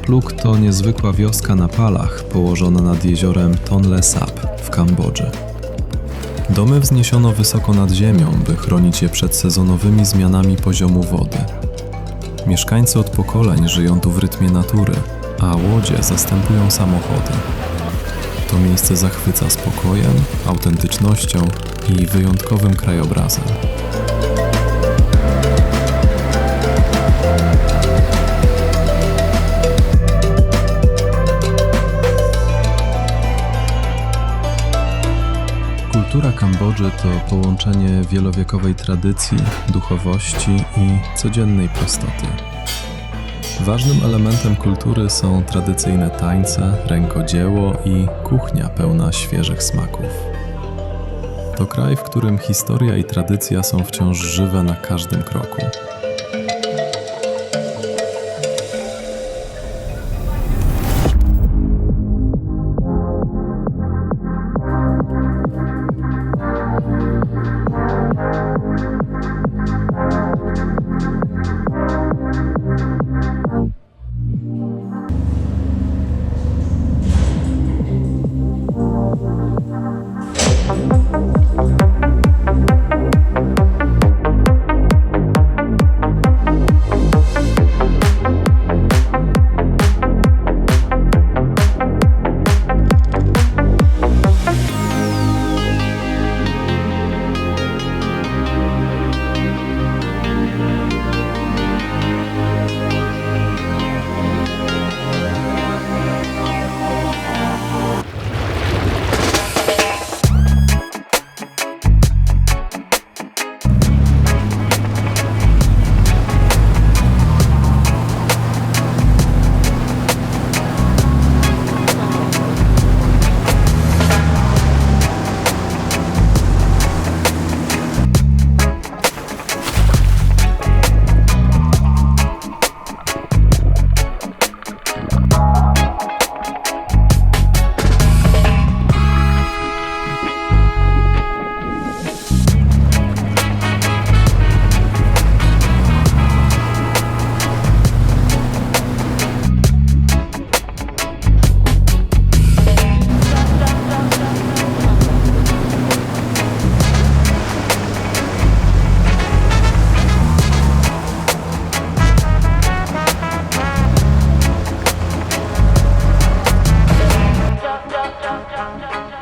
Pluk to niezwykła wioska na Palach położona nad jeziorem Tonle Sap w Kambodży. Domy wzniesiono wysoko nad ziemią, by chronić je przed sezonowymi zmianami poziomu wody. Mieszkańcy od pokoleń żyją tu w rytmie natury, a łodzie zastępują samochody. To miejsce zachwyca spokojem, autentycznością i wyjątkowym krajobrazem. Kultura Kambodży to połączenie wielowiekowej tradycji, duchowości i codziennej prostoty. Ważnym elementem kultury są tradycyjne tańce, rękodzieło i kuchnia pełna świeżych smaków. To kraj, w którym historia i tradycja są wciąż żywe na każdym kroku. Jump, jump, jump, jump.